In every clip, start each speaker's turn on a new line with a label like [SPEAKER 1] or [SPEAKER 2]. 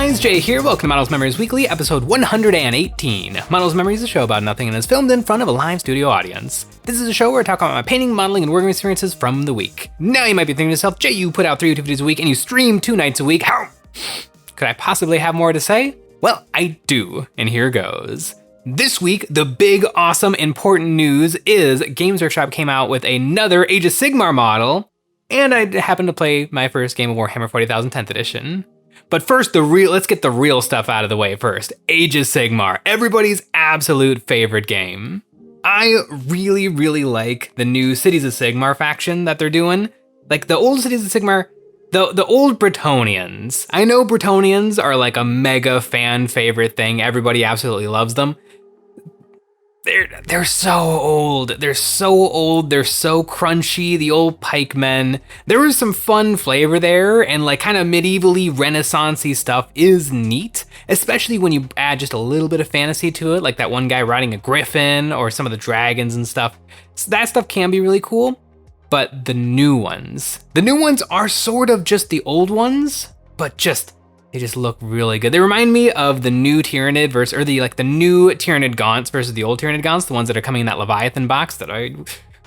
[SPEAKER 1] guys, Jay here. Welcome to Models Memories Weekly, episode 118. Models Memories is a show about nothing and is filmed in front of a live studio audience. This is a show where I talk about my painting, modeling, and working experiences from the week. Now you might be thinking to yourself, Jay, you put out 3 YouTube videos a week and you stream 2 nights a week. How could I possibly have more to say? Well, I do, and here goes. This week, the big, awesome, important news is Games Workshop came out with another Age of Sigmar model, and I happened to play my first game of Warhammer 40,000 10th edition. But first, let's get the real stuff out of the way first. Age of Sigmar, everybody's absolute favorite game. I really, really like the new Cities of Sigmar faction that they're doing. Like the old Cities of Sigmar, the old Bretonnians. I know Bretonnians are like a mega fan favorite thing. Everybody absolutely loves them. They're so old. They're so old. They're so crunchy. The old pikemen. There was some fun flavor there, and like kind of medievally renaissance-y stuff is neat, especially when you add just a little bit of fantasy to it, like that one guy riding a griffin or some of the dragons and stuff. So that stuff can be really cool. But the new ones are sort of just the old ones, but they just look really good. They remind me of the new Tyranid the new Tyranid Gaunts versus the old Tyranid Gaunts, the ones that are coming in that Leviathan box that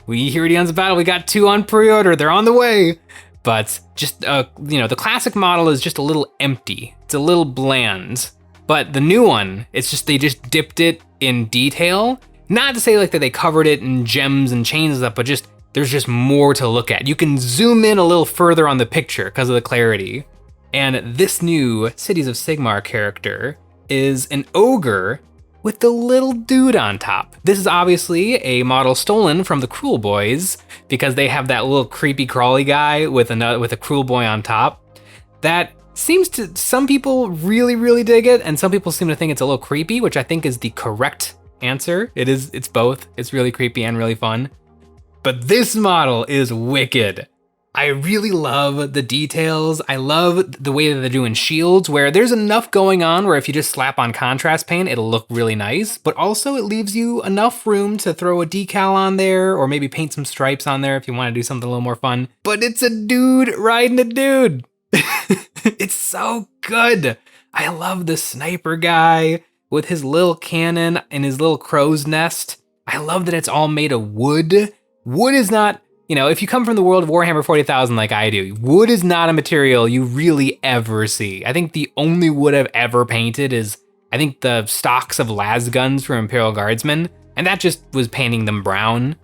[SPEAKER 1] we here at EonsOfBattle, we got 2 on pre-order. They're on the way. But just, the classic model is just a little empty. It's a little bland. But the new one, it's just, they just dipped it in detail. Not to say like that they covered it in gems and chains and stuff, but just, there's just more to look at. You can zoom in a little further on the picture because of the clarity. And this new Cities of Sigmar character is an ogre with the little dude on top. This is obviously a model stolen from the Cruel Boys because they have that little creepy crawly guy with a Cruel Boy on top. That seems to, some people really, really dig it, and some people seem to think it's a little creepy, which I think is the correct answer. It's both. It's really creepy and really fun. But this model is wicked. I really love the details. I love the way that they're doing shields, where there's enough going on where if you just slap on contrast paint, it'll look really nice, but also it leaves you enough room to throw a decal on there or maybe paint some stripes on there if you want to do something a little more fun. But it's a dude riding a dude. It's so good. I love the sniper guy with his little cannon and his little crow's nest. I love that it's all made of wood. Wood is not... if you come from the world of Warhammer 40,000 like I do, wood is not a material you really ever see. I think the only wood I've ever painted is, the stocks of lasguns from Imperial Guardsmen, and that just was painting them brown.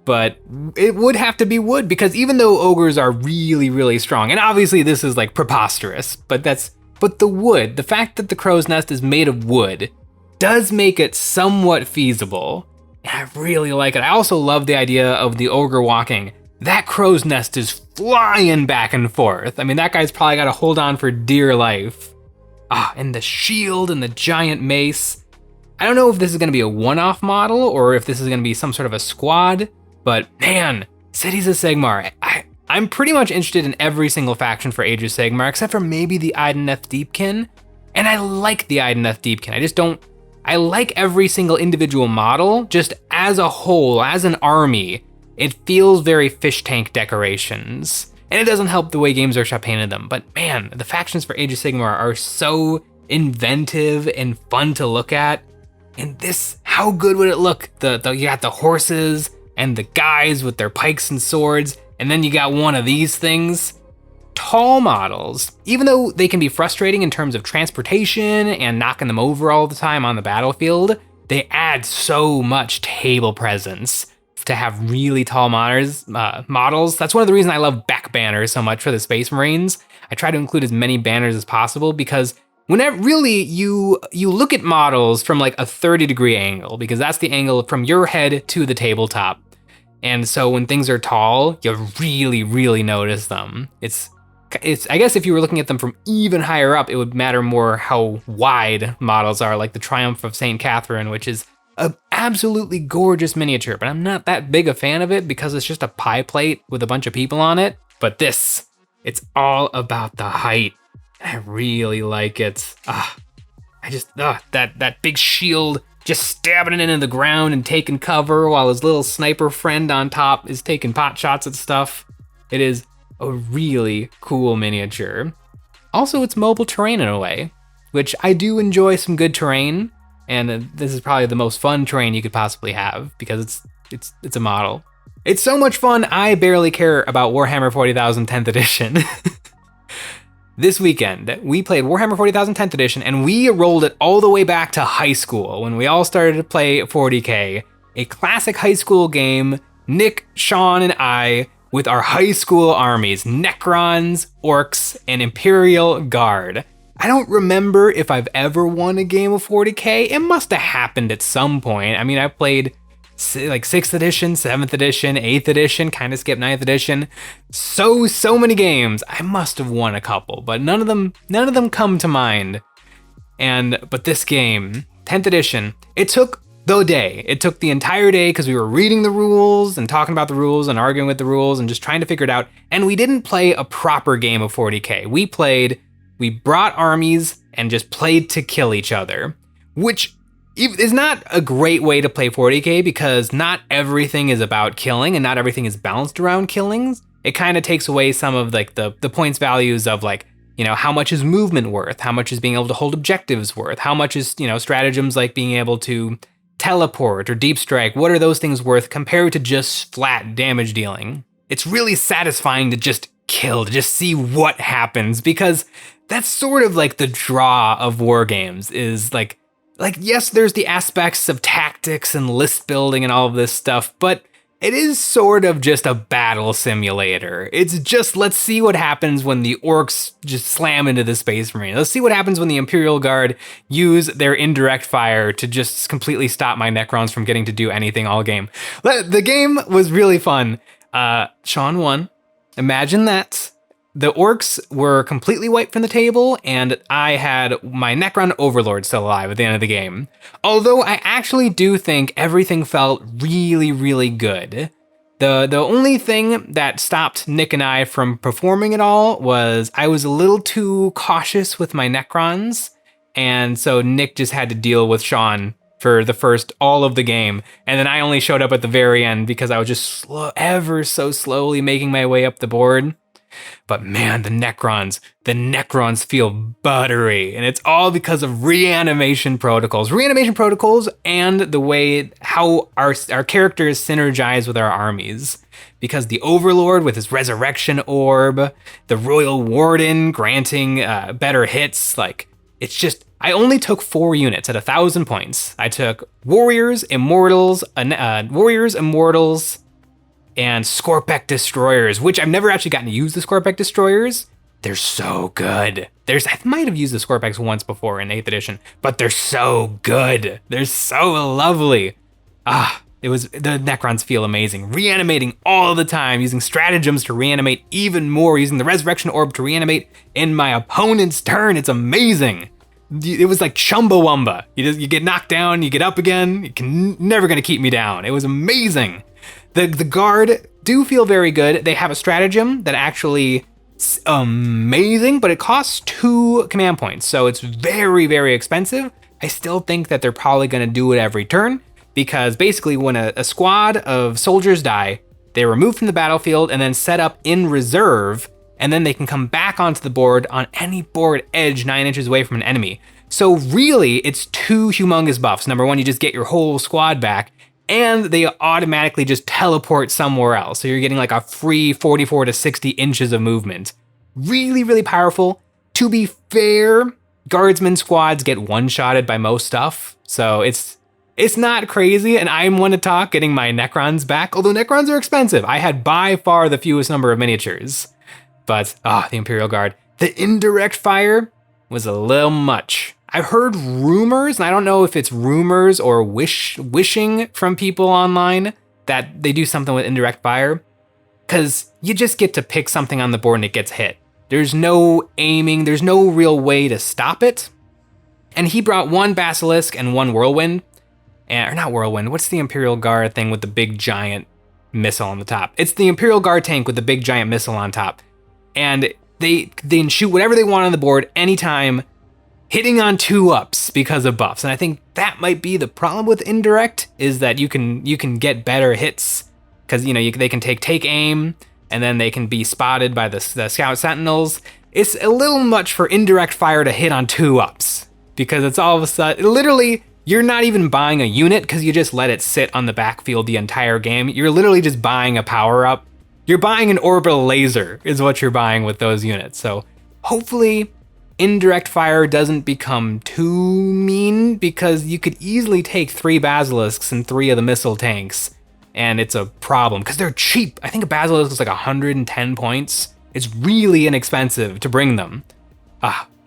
[SPEAKER 1] But it would have to be wood, because even though ogres are really, really strong, and obviously this is like preposterous, but the wood, the fact that the crow's nest is made of wood, does make it somewhat feasible. I really like it. I also love the idea of the ogre walking. That crow's nest is flying back and forth. I mean, that guy's probably got to hold on for dear life. And the shield and the giant mace. I don't know if this is going to be a one-off model or if this is going to be some sort of a squad, but man, Cities of Sigmar. I'm pretty much interested in every single faction for Age of Sigmar, except for maybe the Idoneth Deepkin. And I like the Idoneth Deepkin. I like every single individual model, just as a whole, as an army. It feels very fish tank decorations. And it doesn't help the way Games Workshop painted them, but man, the factions for Age of Sigmar are so inventive and fun to look at. And this, how good would it look? You got the horses and the guys with their pikes and swords, and then you got one of these things. Tall models, even though they can be frustrating in terms of transportation and knocking them over all the time on the battlefield, they add so much table presence to have really tall models. That's one of the reasons I love back banners so much for the Space Marines. I try to include as many banners as possible because whenever really you look at models from like a 30-degree angle, because that's the angle from your head to the tabletop. And so when things are tall, you really, really notice them. I guess if you were looking at them from even higher up, it would matter more how wide models are, like the Triumph of St. Catherine, which is an absolutely gorgeous miniature, but I'm not that big a fan of it because it's just a pie plate with a bunch of people on it. But it's all about the height. I really like it. That big shield just stabbing it into the ground and taking cover while his little sniper friend on top is taking pot shots at stuff. It is a really cool miniature. Also, it's mobile terrain in a way. which I do enjoy some good terrain, and this is probably the most fun terrain you could possibly have because it's a model. It's so much fun, I barely care about Warhammer 40,000 10th edition. This weekend, we played Warhammer 40,000 10th edition, and we rolled it all the way back to high school when we all started to play 40k, a classic high school game, Nick, Sean, and I, with our high school armies, Necrons, Orcs, and Imperial Guard. I don't remember if I've ever won a game of 40k. It must have happened at some point. I mean, I played like 6th edition, 7th edition, 8th edition, kind of skipped 9th edition. So many games. I must have won a couple, but none of them come to mind. But this game, 10th edition, it took the day. It took the entire day because we were reading the rules and talking about the rules and arguing with the rules and just trying to figure it out. And we didn't play a proper game of 40k. We brought armies and just played to kill each other, which is not a great way to play 40k because not everything is about killing and not everything is balanced around killings. It kind of takes away some of like the points values of like, you know, how much is movement worth? How much is being able to hold objectives worth? How much is, you know, stratagems like being able to teleport or deep strike? What are those things worth compared to just flat damage dealing? It's really satisfying to just kill, to just see what happens, because that's sort of like the draw of war games is like yes, there's the aspects of tactics and list building and all of this stuff, but it is sort of just a battle simulator. It's just, let's see what happens when the orcs just slam into the space marine. Let's see what happens when the Imperial Guard use their indirect fire to just completely stop my Necrons from getting to do anything all game. The game was really fun. Sean won. Imagine that. The orcs were completely wiped from the table, and I had my Necron Overlord still alive at the end of the game. Although I actually do think everything felt really, really good. The only thing that stopped Nick and I from performing it all was I was a little too cautious with my Necrons, and so Nick just had to deal with Sean for the first all of the game, and then I only showed up at the very end because I was just ever so slowly making my way up the board. But man, the Necrons feel buttery, and it's all because of reanimation protocols. Reanimation protocols and the way how our characters synergize with our armies. Because the Overlord with his resurrection orb, the Royal Warden granting better hits, like, it's just, I only took 4 units at 1,000 points. I took Warriors, Immortals, and Scorpek Destroyers, which I've never actually gotten to use the Scorpek Destroyers. They're so good. I might have used the Scorpeks once before in 8th edition, but they're so good. They're so lovely. The Necrons feel amazing. Reanimating all the time, using stratagems to reanimate even more, using the Resurrection Orb to reanimate in my opponent's turn. It's amazing. It was like Chumbawamba. You get knocked down, you get up again. Never gonna keep me down. It was amazing. The Guard do feel very good. They have a stratagem that actually is amazing, but it costs 2 command points, so it's very, very expensive. I still think that they're probably gonna do it every turn, because basically when a squad of soldiers die, they're removed from the battlefield and then set up in reserve, and then they can come back onto the board on any board edge 9 inches away from an enemy. So really, it's 2 humongous buffs. Number 1, you just get your whole squad back, and they automatically just teleport somewhere else. So you're getting like a free 44 to 60 inches of movement. Really, really powerful. To be fair, guardsman squads get one-shotted by most stuff. So it's not crazy, and I'm one to talk getting my Necrons back, although Necrons are expensive. I had by far the fewest number of miniatures. But, the Imperial Guard. The indirect fire was a little much. I've heard rumors, and I don't know if it's rumors or wishing from people online that they do something with indirect fire, because you just get to pick something on the board and it gets hit. There's no aiming, there's no real way to stop it. And he brought 1 Basilisk and 1 Whirlwind, or not Whirlwind, what's the Imperial Guard thing with the big giant missile on the top? It's the Imperial Guard tank with the big giant missile on top. And they can shoot whatever they want on the board anytime, hitting on 2-ups because of buffs. And I think that might be the problem with indirect, is that you can get better hits because they can take aim, and then they can be spotted by the scout sentinels. It's a little much for indirect fire to hit on 2-ups. because it's all of a sudden, literally, you're not even buying a unit because you just let it sit on the backfield the entire game. You're literally just buying a power-up. You're buying an orbital laser is what you're buying with those units. So hopefully indirect fire doesn't become too mean, because you could easily take 3 basilisks and 3 of the missile tanks, and it's a problem because they're cheap. I think a basilisk is like 110 points. It's really inexpensive to bring them.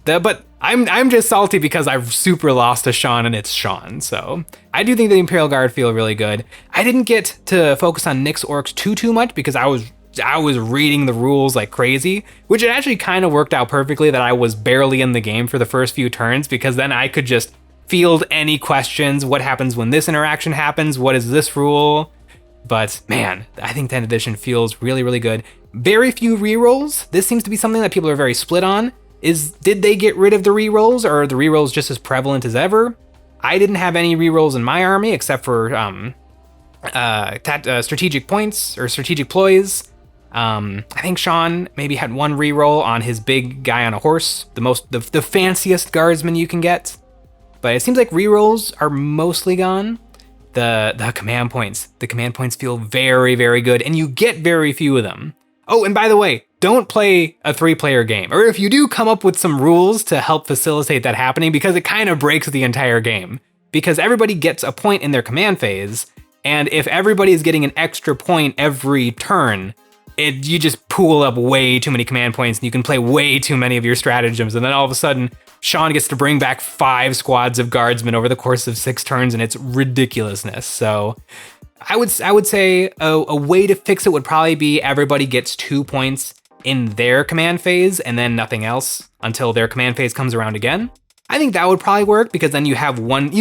[SPEAKER 1] But I'm just salty because I've super lost to Sean, and it's Sean. So I do think the Imperial Guard feel really good. I didn't get to focus on Nyx orcs too much because I was reading the rules like crazy, which it actually kind of worked out perfectly that I was barely in the game for the first few turns, because then I could just field any questions. What happens when this interaction happens? What is this rule? But man, I think 10th edition feels really, really good. Very few rerolls. This seems to be something that people are very split on. Did they get rid of the rerolls, or are the rerolls just as prevalent as ever? I didn't have any rerolls in my army except for strategic points or strategic ploys. I think Sean maybe had 1 reroll on his big guy on a horse, the fanciest guardsman you can get. But it seems like rerolls are mostly gone. The command points feel very, very good, and you get very few of them. Oh, and by the way, don't play a 3-player game, or if you do, come up with some rules to help facilitate that happening, because it kind of breaks the entire game. Because everybody gets a point in their command phase, and if everybody is getting an extra point every turn, you just pool up way too many command points, and you can play way too many of your stratagems, and then all of a sudden, Sean gets to bring back 5 squads of guardsmen over the course of 6 turns, and it's ridiculousness. So I would say a way to fix it would probably be everybody gets 2 points in their command phase and then nothing else until their command phase comes around again. I think that would probably work, because then you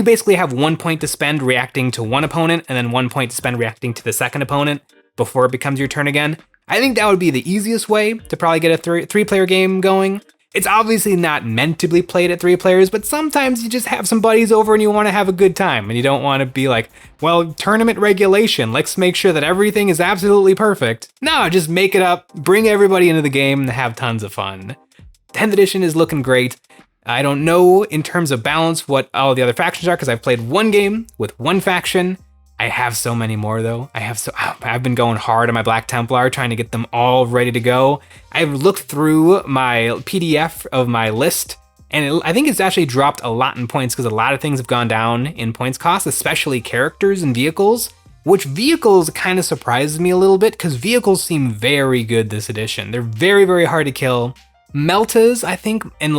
[SPEAKER 1] basically have 1 point to spend reacting to one opponent, and then 1 point to spend reacting to the second opponent before it becomes your turn again. I think that would be the easiest way to probably get a 3-player game going. It's obviously not meant to be played at 3 players, but sometimes you just have some buddies over and you want to have a good time, and you don't want to be like, well, tournament regulation, let's make sure that everything is absolutely perfect. No, just make it up, bring everybody into the game, and have tons of fun. 10th edition is looking great. I don't know in terms of balance what all the other factions are, because I've played 1 game with 1 faction. I have so many more though. I've been going hard on my Black Templar, trying to get them all ready to go. I've looked through my PDF of my list, and I think it's actually dropped a lot in points, because a lot of things have gone down in points cost, especially characters and vehicles, which vehicles kind of surprises me a little bit, because vehicles seem very good this edition. They're very, very hard to kill. Meltas, I think, and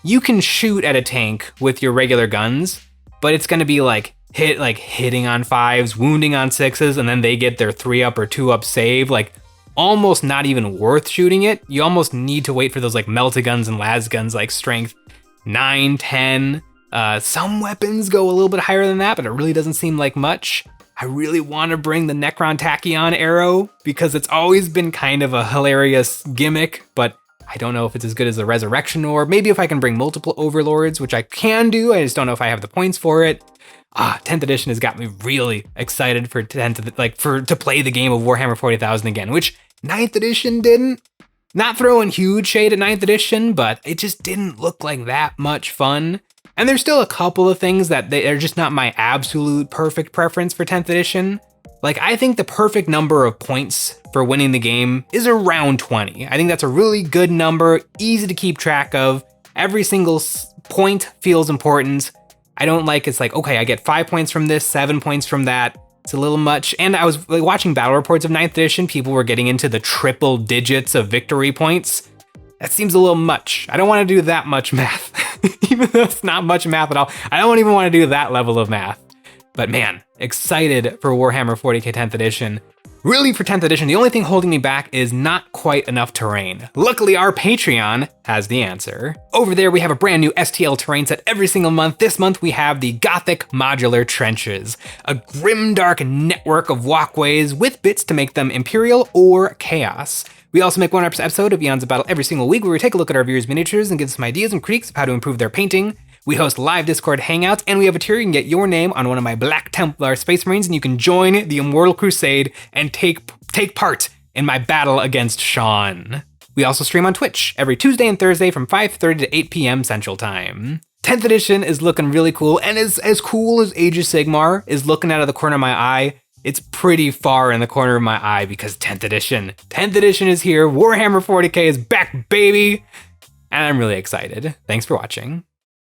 [SPEAKER 1] you can shoot at a tank with your regular guns, but it's gonna be hitting on 5s, wounding on 6s, and then they get their 3-up or 2-up save, almost not even worth shooting it. You almost need to wait for those melta guns and las guns, strength 9, 10. Some weapons go a little bit higher than that, but it really doesn't seem like much. I really want to bring the Necron Tachyon arrow, because it's always been kind of a hilarious gimmick, but I don't know if it's as good as the Resurrection Orb. Maybe if I can bring multiple Overlords, which I can do, I just don't know if I have the points for it. 10th edition has got me really excited for to play the game of Warhammer 40,000 again, which 9th edition didn't. Not throwing huge shade at 9th edition, but it just didn't look like that much fun. And there's still a couple of things that they're just not my absolute perfect preference for 10th edition. I think the perfect number of points for winning the game is around 20. I think that's a really good number, easy to keep track of. Every single point feels important. I don't it's okay, I get 5 points from this, 7 points from that. It's a little much. And I was watching battle reports of 9th edition, people were getting into the triple digits of victory points. That seems a little much. I don't want to do that much math. Even though it's not much math at all, I don't even want to do that level of math. But man, excited for Warhammer 40k 10th edition. Really, for 10th edition, the only thing holding me back is not quite enough terrain. Luckily, our Patreon has the answer. Over there, we have a brand new STL terrain set every single month. This month, we have the Gothic Modular Trenches, a grimdark network of walkways with bits to make them Imperial or Chaos. We also make one episode of Eons of Battle every single week, where we take a look at our viewers' miniatures and give some ideas and critiques of how to improve their painting. We host live Discord hangouts, and we have a tier you can get your name on one of my Black Templar Space Marines, and you can join the Immortal Crusade and take part in my battle against Sean. We also stream on Twitch every Tuesday and Thursday from 5:30 to 8 p.m. Central Time. 10th edition is looking really cool, and as cool as Age of Sigmar is looking out of the corner of my eye, it's pretty far in the corner of my eye because 10th edition. 10th edition is here, Warhammer 40k is back, baby! And I'm really excited. Thanks for watching.